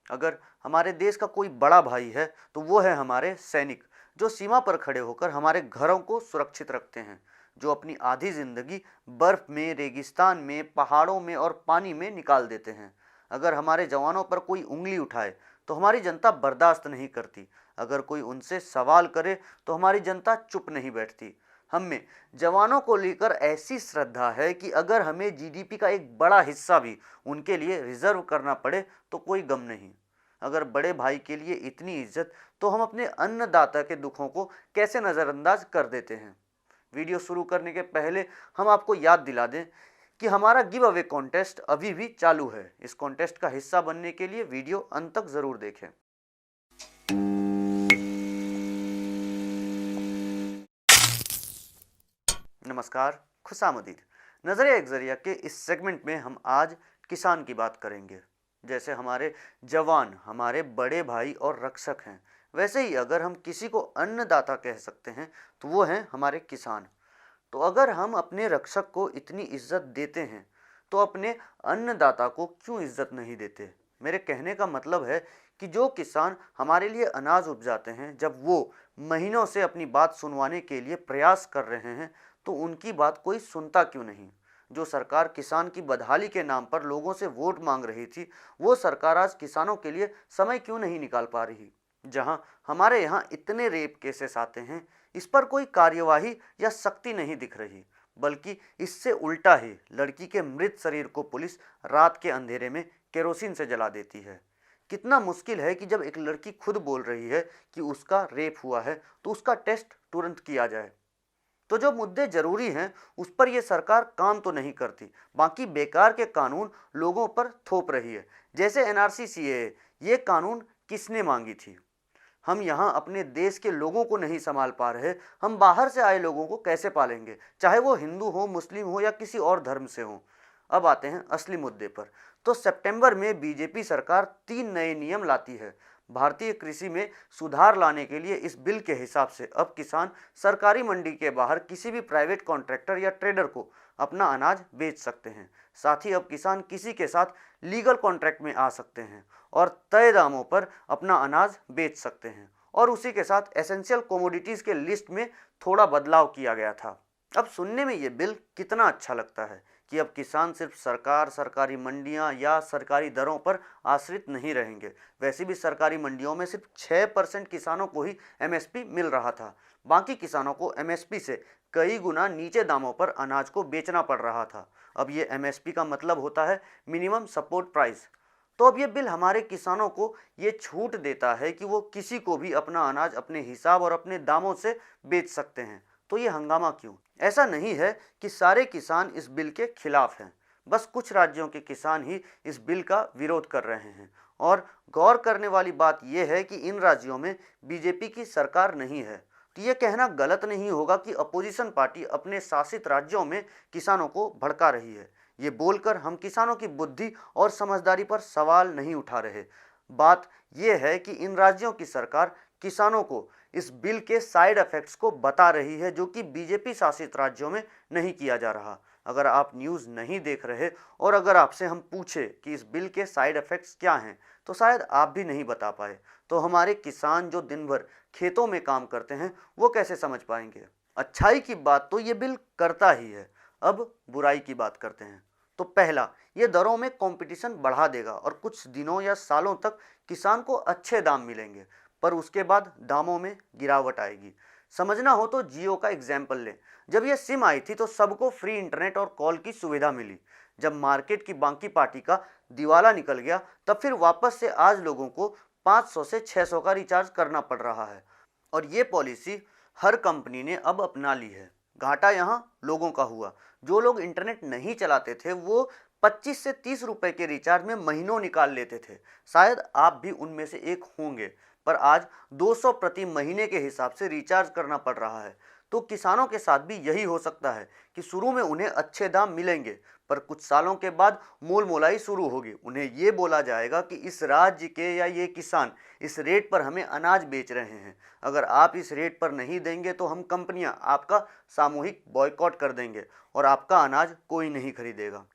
अगर हमारे देश का कोई बड़ा भाई है तो वो है हमारे सैनिक, जो सीमा पर खड़े होकर हमारे घरों को सुरक्षित रखते हैं, जो अपनी आधी जिंदगी बर्फ में, रेगिस्तान में, पहाड़ों में और पानी में निकाल देते हैं। अगर हमारे जवानों पर कोई उंगली उठाए तो हमारी जनता बर्दाश्त नहीं करती। अगर कोई उनसे सवाल करे तो हमारी जनता चुप नहीं बैठती। हम में जवानों को लेकर ऐसी श्रद्धा है कि अगर हमें जीडीपी का एक बड़ा हिस्सा भी उनके लिए रिजर्व करना पड़े तो कोई गम नहीं। अगर बड़े भाई के लिए इतनी इज्जत, तो हम अपने अन्नदाता के दुखों को कैसे नज़रअंदाज कर देते हैं। वीडियो शुरू करने के पहले हम आपको याद दिला दें कि हमारा गिव अवे कॉन्टेस्ट अभी भी चालू है। इस कॉन्टेस्ट का हिस्सा बनने के लिए वीडियो अंत तक जरूर देखें। नमस्कार, खुशामदीद। नजरिया एक जरिया के इस सेगमेंट में हम आज किसान की बात करेंगे। जैसे हमारे जवान हमारे बड़े भाई और रक्षक हैं, वैसे ही अगर हम किसी को अन्नदाता कह सकते हैं तो वो हैं हमारे किसान। तो अगर हम अपने रक्षक को इतनी इज्जत देते हैं तो अपने अन्नदाता को क्यों इज्जत नहीं देते। मेरे कहने का मतलब है कि जो किसान हमारे लिए अनाज उपजाते हैं, जब वो महीनों से अपनी बात सुनवाने के लिए प्रयास कर रहे हैं तो उनकी बात कोई सुनता क्यों नहीं। जो सरकार किसान की बदहाली के नाम पर लोगों से वोट मांग रही थी, वो सरकार आज किसानों के लिए समय क्यों नहीं निकाल पा रही। जहां हमारे यहाँ इतने रेप केसेस आते हैं, इस पर कोई कार्यवाही या सख्ती नहीं दिख रही, बल्कि इससे उल्टा ही लड़की के मृत शरीर को पुलिस रात के अंधेरे में केरोसिन से जला देती है। कितना मुश्किल है कि जब एक लड़की खुद बोल रही है कि उसका रेप हुआ है तो उसका टेस्ट तुरंत किया जाए। तो जो मुद्दे जरूरी हैं उस पर यह सरकार काम तो नहीं करती, बाकी बेकार के कानून लोगों पर थोप रही है। जैसे एनआरसी, सीएए, ये कानून किसने मांगी थी। हम यहाँ अपने देश के लोगों को नहीं संभाल पा रहे, हम बाहर से आए लोगों को कैसे पालेंगे, चाहे वो हिंदू हो, मुस्लिम हो या किसी और धर्म से हो। अब आते हैं असली मुद्दे पर। तो सितंबर में बीजेपी सरकार 3 नए नियम लाती है भारतीय कृषि में सुधार लाने के लिए। इस बिल के हिसाब से अब किसान सरकारी मंडी के बाहर किसी भी प्राइवेट कॉन्ट्रैक्टर या ट्रेडर को अपना अनाज बेच सकते हैं। साथ ही अब किसान किसी के साथ लीगल कॉन्ट्रैक्ट में आ सकते हैं और तय दामों पर अपना अनाज बेच सकते हैं। और उसी के साथ एसेंशियल कमोडिटीज के लिस्ट में थोड़ा बदलाव किया गया था। अब सुनने में ये बिल कितना अच्छा लगता है कि अब किसान सिर्फ सरकार, सरकारी मंडियां या सरकारी दरों पर आश्रित नहीं रहेंगे। वैसे भी सरकारी मंडियों में सिर्फ 6% किसानों को ही एमएसपी मिल रहा था, बाकी किसानों को एमएसपी से कई गुना नीचे दामों पर अनाज को बेचना पड़ रहा था। अब ये एमएसपी का मतलब होता है मिनिमम सपोर्ट प्राइस। तो अब ये बिल हमारे किसानों को ये छूट देता है कि वो किसी को भी अपना अनाज अपने हिसाब और अपने दामों से बेच सकते हैं। तो ये हंगामा क्यों। ऐसा नहीं है कि सारे किसान इस बिल के खिलाफ हैं, बस कुछ राज्यों के किसान ही इस बिल का विरोध कर रहे हैं। और गौर करने वाली बात यह है कि इन राज्यों में बीजेपी की सरकार नहीं है। तो ये कहना गलत नहीं होगा कि अपोजिशन पार्टी अपने शासित राज्यों में किसानों को भड़का रही है। ये बोलकर हम किसानों की बुद्धि और समझदारी पर सवाल नहीं उठा रहे। बात यह है कि इन राज्यों की सरकार किसानों को इस बिल के साइड इफेक्ट्स को बता रही है, जो कि बीजेपी शासित राज्यों में नहीं किया जा रहा। अगर आप न्यूज़ नहीं देख रहे और अगर आपसे हम पूछे कि इस बिल के साइड इफेक्ट्स क्या हैं, तो शायद आप भी नहीं बता पाए। तो हमारे किसान जो दिन भर खेतों में काम करते हैं, वो कैसे समझ पाएंगे। अच्छाई की बात तो ये बिल करता ही है। अब बुराई की बात करते हैं। तो पहला, ये दरों में कंपटीशन बढ़ा देगा और कुछ दिनों या सालों तक किसान को अच्छे दाम मिलेंगे, पर उसके बाद दामों में गिरावट आएगी। समझना हो तो जियो का एग्जाम्पल लें। जब यह सिम आई थी तो सबको फ्री इंटरनेट और कॉल की सुविधा मिली। जब मार्केट की बाकी पार्टी का दिवाला निकल गया, तब फिर वापस से आज लोगों को 500 से 600 का रिचार्ज करना पड़ रहा है। और ये पॉलिसी हर कंपनी ने अब अपना ली है। घाटा यहाँ लोगों का हुआ। जो लोग इंटरनेट नहीं चलाते थे वो 25 से 30 रुपए के रिचार्ज में महीनों निकाल लेते थे। शायद आप भी उनमें से एक होंगे, पर आज 200 प्रति महीने के हिसाब से रिचार्ज करना पड़ रहा है। तो किसानों के साथ भी यही हो सकता है कि शुरू में उन्हें अच्छे दाम मिलेंगे, पर कुछ सालों के बाद मोल मोलाई शुरू होगी। उन्हें ये बोला जाएगा कि इस राज्य के या ये किसान इस रेट पर हमें अनाज बेच रहे हैं। अगर आप इस रेट पर नहीं देंगे तो हम कंपनियां आपका सामूहिक बॉयकॉट कर देंगे और आपका अनाज कोई नहीं खरीदेगा।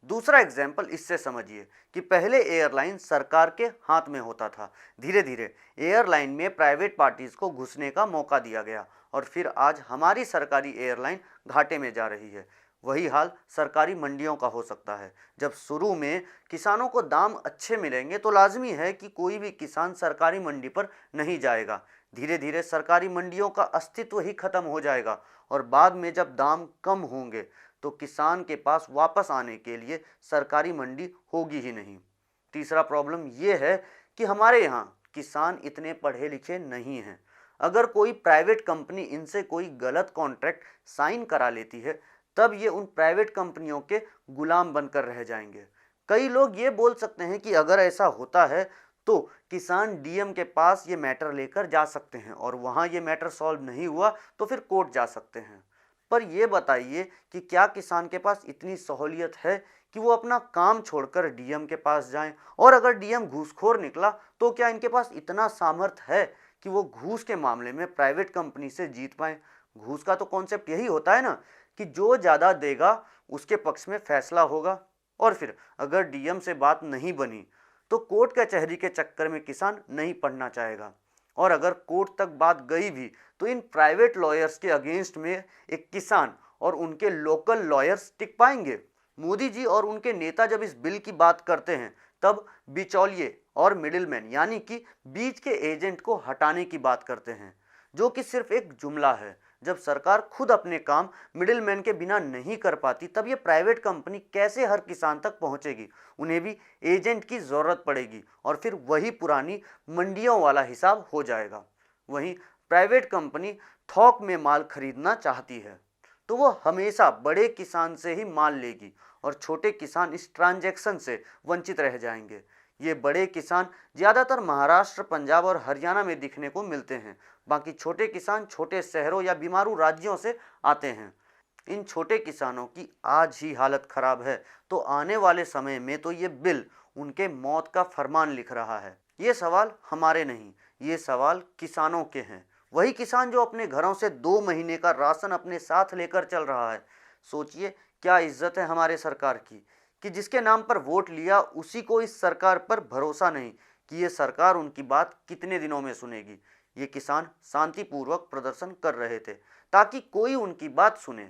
दूसरा एग्जाम्पल इससे समझिए कि पहले एयरलाइन सरकार के हाथ में होता था, धीरे धीरे एयरलाइन में प्राइवेट पार्टीज को घुसने का मौका दिया गया और फिर आज हमारी सरकारी एयरलाइन घाटे में जा रही है। वही हाल सरकारी मंडियों का हो सकता है। जब शुरू में किसानों को दाम अच्छे मिलेंगे तो लाजमी है कि कोई भी किसान सरकारी मंडी पर नहीं जाएगा। धीरे धीरे सरकारी मंडियों का अस्तित्व ही खत्म हो जाएगा और बाद में जब दाम कम होंगे तो किसान के पास वापस आने के लिए सरकारी मंडी होगी ही नहीं। तीसरा प्रॉब्लम ये है कि हमारे यहाँ किसान इतने पढ़े लिखे नहीं हैं। अगर कोई प्राइवेट कंपनी इनसे कोई गलत कॉन्ट्रैक्ट साइन करा लेती है तब ये उन प्राइवेट कंपनियों के गुलाम बनकर रह जाएंगे। कई लोग ये बोल सकते हैं कि अगर ऐसा होता है तो किसान डीएम के पास ये मैटर लेकर जा सकते हैं और वहाँ ये मैटर सॉल्व नहीं हुआ तो फिर कोर्ट जा सकते हैं। पर ये बताइए कि क्या किसान के पास इतनी सहूलियत है कि वो अपना काम छोड़कर डीएम के पास जाएं? और अगर डीएम घूसखोर निकला तो क्या इनके पास इतना सामर्थ्य है कि वो घूस के मामले में प्राइवेट कंपनी से जीत पाएं? घूस का तो कॉन्सेप्ट यही होता है ना कि जो ज़्यादा देगा उसके पक्ष में फैसला होगा। और फिर अगर डीएम से बात नहीं बनी तो कोर्ट कचहरी के चक्कर में किसान नहीं पड़ना चाहेगा। और अगर कोर्ट तक बात गई भी तो इन प्राइवेट लॉयर्स के अगेंस्ट में एक किसान और उनके लोकल लॉयर्स टिक पाएंगे? मोदी जी और उनके नेता जब इस बिल की बात करते हैं तब बिचौलिए और मिडिलमैन यानी कि बीच के एजेंट को हटाने की बात करते हैं, जो कि सिर्फ एक जुमला है। जब सरकार खुद अपने काम मिडिलमैन के बिना नहीं कर पाती तब ये प्राइवेट कंपनी कैसे हर किसान तक पहुंचेगी? उन्हें भी एजेंट की ज़रूरत पड़ेगी और फिर वही पुरानी मंडियों वाला हिसाब हो जाएगा। वहीं प्राइवेट कंपनी थोक में माल खरीदना चाहती है तो वो हमेशा बड़े किसान से ही माल लेगी और छोटे किसान इस ट्रांजैक्शन से वंचित रह जाएंगे। ये बड़े किसान ज़्यादातर महाराष्ट्र, पंजाब और हरियाणा में दिखने को मिलते हैं। बाकी छोटे किसान छोटे शहरों या बीमारू राज्यों से आते हैं। इन छोटे किसानों की आज ही हालत खराब है तो आने वाले समय में तो ये बिल उनके मौत का फरमान लिख रहा है। ये सवाल हमारे नहीं, ये सवाल किसानों के हैं। वही किसान जो अपने घरों से 2 महीने का राशन अपने साथ लेकर चल रहा है। सोचिए क्या इज्जत है हमारे सरकार की कि जिसके नाम पर वोट लिया उसी को इस सरकार पर भरोसा नहीं कि ये सरकार उनकी बात कितने दिनों में सुनेगी। ये किसान शांतिपूर्वक प्रदर्शन कर रहे थे ताकि कोई उनकी बात सुने।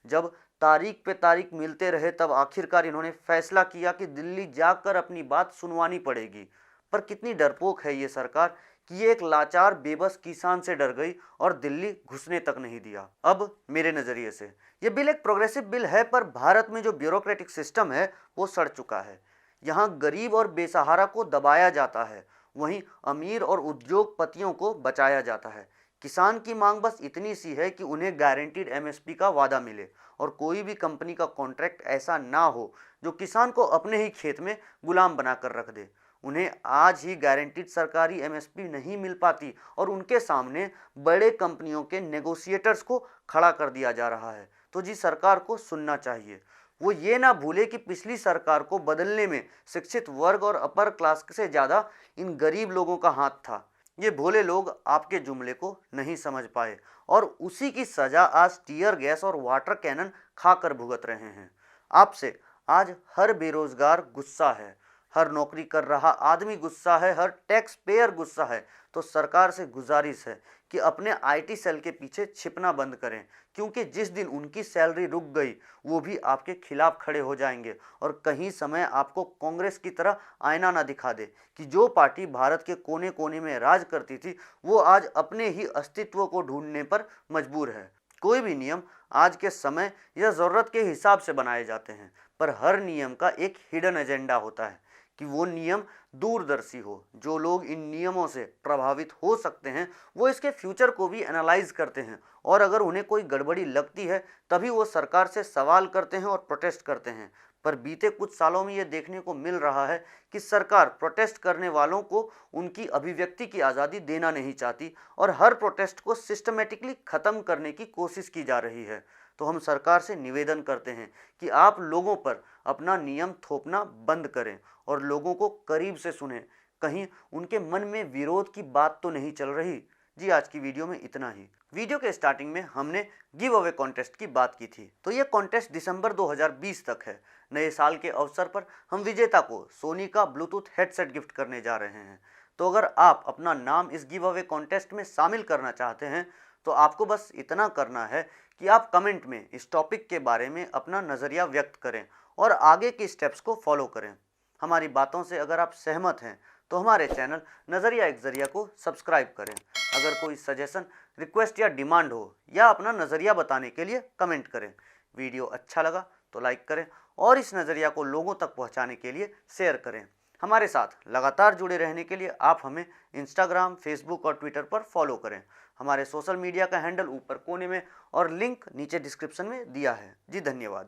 जब तारीख पे तारीख मिलते रहे तब आखिरकार इन्होंने फैसला किया कि दिल्ली जाकर अपनी बात सुनवानी पड़ेगी। पर कितनी डरपोक है ये सरकार कि ये एक लाचार बेबस किसान से डर गई और दिल्ली घुसने तक नहीं दिया। अब मेरे नज़रिए से ये बिल एक प्रोग्रेसिव बिल है, पर भारत में जो ब्यूरोक्रेटिक सिस्टम है वो सड़ चुका है। यहाँ गरीब और बेसहारा को दबाया जाता है, वहीं अमीर और उद्योगपतियों को बचाया जाता है। किसान की मांग बस इतनी सी है कि उन्हें गारंटीड एमएसपी का वादा मिले और कोई भी कंपनी का कॉन्ट्रैक्ट ऐसा ना हो जो किसान को अपने ही खेत में गुलाम बनाकर रख दे। उन्हें आज ही गारंटीड सरकारी एमएसपी नहीं मिल पाती और उनके सामने बड़े कंपनियों के नेगोशिएटर्स को खड़ा कर दिया जा रहा है। तो जी सरकार को सुनना चाहिए। वो ये ना भूले कि पिछली सरकार को बदलने में शिक्षित वर्ग और अपर क्लास से ज़्यादा इन गरीब लोगों का हाथ था। ये भोले लोग आपके जुमले को नहीं समझ पाए और उसी की सज़ा आज टीयर गैस और वाटर कैनन खाकर भुगत रहे हैं। आपसे आज हर बेरोजगार गुस्सा है, हर नौकरी कर रहा आदमी गुस्सा है, हर टैक्स पेयर गुस्सा है। तो सरकार से गुजारिश है कि अपने आईटी सेल के पीछे छिपना बंद करें, क्योंकि जिस दिन उनकी सैलरी रुक गई वो भी आपके खिलाफ खड़े हो जाएंगे और कहीं समय आपको कांग्रेस की तरह आईना ना दिखा दे कि जो पार्टी भारत के कोने कोने में राज करती थी वो आज अपने ही अस्तित्व को ढूंढने पर मजबूर है। कोई भी नियम आज के समय या ज़रूरत के हिसाब से बनाए जाते हैं, पर हर नियम का एक हिडन एजेंडा होता है कि वो नियम दूरदर्शी हो। जो लोग इन नियमों से प्रभावित हो सकते हैं वो इसके फ्यूचर को भी एनालाइज करते हैं और अगर उन्हें कोई गड़बड़ी लगती है तभी वो सरकार से सवाल करते हैं और प्रोटेस्ट करते हैं। पर बीते कुछ सालों में ये देखने को मिल रहा है कि सरकार प्रोटेस्ट करने वालों को उनकी अभिव्यक्ति की आज़ादी देना नहीं चाहती और हर प्रोटेस्ट को सिस्टमेटिकली ख़त्म करने की कोशिश की जा रही है। तो हम सरकार से निवेदन करते हैं कि आप लोगों पर अपना नियम थोपना बंद करें और लोगों को करीब से सुनें। कहीं उनके मन में विरोध की बात तो नहीं चल रही? जी आज की वीडियो में इतना ही। वीडियो के स्टार्टिंग में हमने गिव अवे कॉन्टेस्ट की बात की थी, तो ये कॉन्टेस्ट दिसंबर 2020 तक है। नए साल के अवसर पर हम विजेता को सोनी का ब्लूटूथ हेडसेट गिफ्ट करने जा रहे हैं। तो अगर आप अपना नाम इस गिव अवे कॉन्टेस्ट में शामिल करना चाहते हैं तो आपको बस इतना करना है कि आप कमेंट में इस टॉपिक के बारे में अपना नज़रिया व्यक्त करें और आगे की स्टेप्स को फॉलो करें। हमारी बातों से अगर आप सहमत हैं तो हमारे चैनल नज़रिया एक ज़रिया को सब्सक्राइब करें। अगर कोई सजेशन, रिक्वेस्ट या डिमांड हो या अपना नज़रिया बताने के लिए कमेंट करें। वीडियो अच्छा लगा तो लाइक करें और इस नज़रिया को लोगों तक पहुंचाने के लिए शेयर करें। हमारे साथ लगातार जुड़े रहने के लिए आप हमें इंस्टाग्राम, फेसबुक और ट्विटर पर फॉलो करें। हमारे सोशल मीडिया का हैंडल ऊपर कोने में और लिंक नीचे डिस्क्रिप्शन में दिया है। जी धन्यवाद।